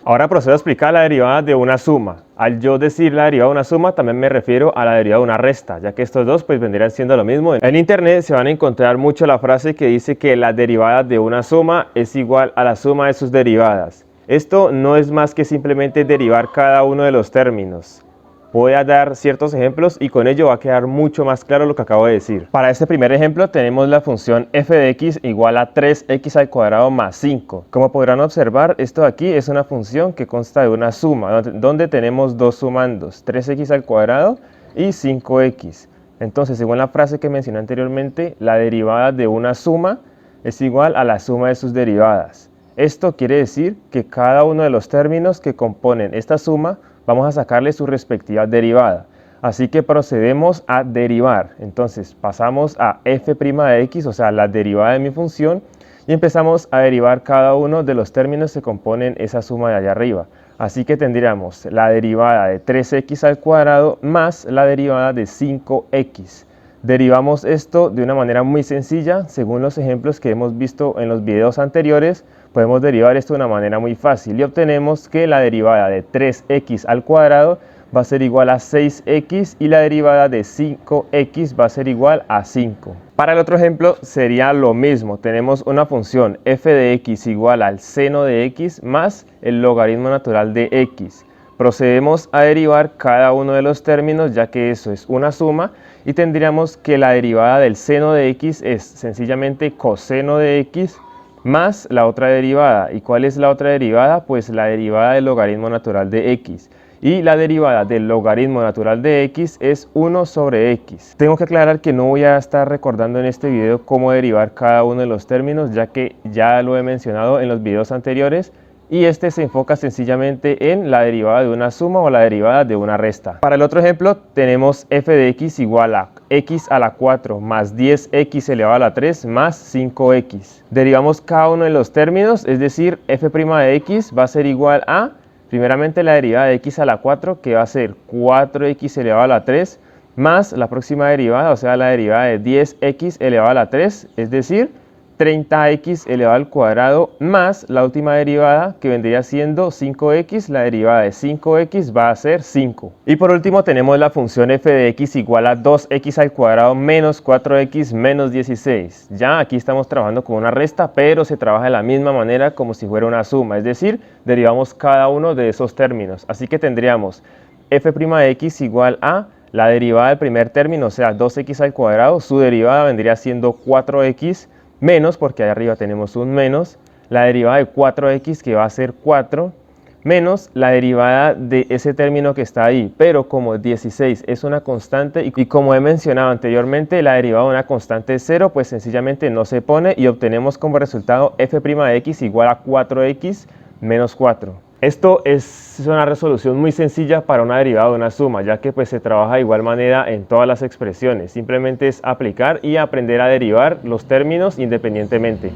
Ahora procedo a explicar la derivada de una suma. Al yo decir la derivada de una suma, también me refiero a la derivada de una resta, ya que estos dos pues vendrían siendo lo mismo. En internet se van a encontrar mucho la frase que dice que la derivada de una suma es igual a la suma de sus derivadas. Esto no es más que simplemente derivar cada uno de los términos. Voy a dar ciertos ejemplos y con ello va a quedar mucho más claro lo que acabo de decir. Para este primer ejemplo tenemos la función f de x igual a 3x al cuadrado más 5. Como podrán observar, esto de aquí es una función que consta de una suma, donde tenemos dos sumandos, 3x al cuadrado y 5x. Entonces, según la frase que mencioné anteriormente, la derivada de una suma es igual a la suma de sus derivadas. Esto quiere decir que cada uno de los términos que componen esta suma vamos a sacarle su respectiva derivada. Así que procedemos a derivar. Entonces pasamos a f' de x, o sea, la derivada de mi función, y empezamos a derivar cada uno de los términos que componen esa suma de allá arriba. Así que tendríamos la derivada de 3x al cuadrado más la derivada de 5x. Derivamos esto de una manera muy sencilla, según los ejemplos que hemos visto en los videos anteriores. Podemos derivar esto de una manera muy fácil y obtenemos que la derivada de 3x al cuadrado va a ser igual a 6x y la derivada de 5x va a ser igual a 5. Para el otro ejemplo sería lo mismo, tenemos una función f de x igual al seno de x más el logaritmo natural de x. Procedemos a derivar cada uno de los términos, ya que eso es una suma, y tendríamos que la derivada del seno de x es sencillamente coseno de x más la otra derivada. ¿Y cuál es la otra derivada? Pues la derivada del logaritmo natural de x. Y la derivada del logaritmo natural de x es 1 sobre x. Tengo que aclarar que no voy a estar recordando en este video cómo derivar cada uno de los términos, ya que ya lo he mencionado en los videos anteriores. Y este se enfoca sencillamente en la derivada de una suma o la derivada de una resta. Para el otro ejemplo tenemos f de x igual a x a la 4 más 10x elevado a la 3 más 5x. Derivamos cada uno de los términos, es decir, f' de x va a ser igual a, primeramente la derivada de x a la 4, que va a ser 4x elevado a la 3, más la próxima derivada, o sea la derivada de 10x elevado a la 3, es decir, 30x elevado al cuadrado más la última derivada que vendría siendo 5x, la derivada de 5x va a ser 5. Y por último tenemos la función f de x igual a 2x al cuadrado menos 4x menos 16. Ya aquí estamos trabajando con una resta, pero se trabaja de la misma manera como si fuera una suma, es decir, derivamos cada uno de esos términos. Así que tendríamos f' de x igual a la derivada del primer término, o sea 2x al cuadrado, su derivada vendría siendo 4x, menos, porque ahí arriba tenemos un menos, la derivada de 4x que va a ser 4, menos la derivada de ese término que está ahí, pero como 16 es una constante y como he mencionado anteriormente, la derivada de una constante es 0, pues sencillamente no se pone y obtenemos como resultado f' de x igual a 4x menos 4. Esto es una resolución muy sencilla para una derivada de una suma, ya que pues se trabaja de igual manera en todas las expresiones. Simplemente es aplicar y aprender a derivar los términos independientemente.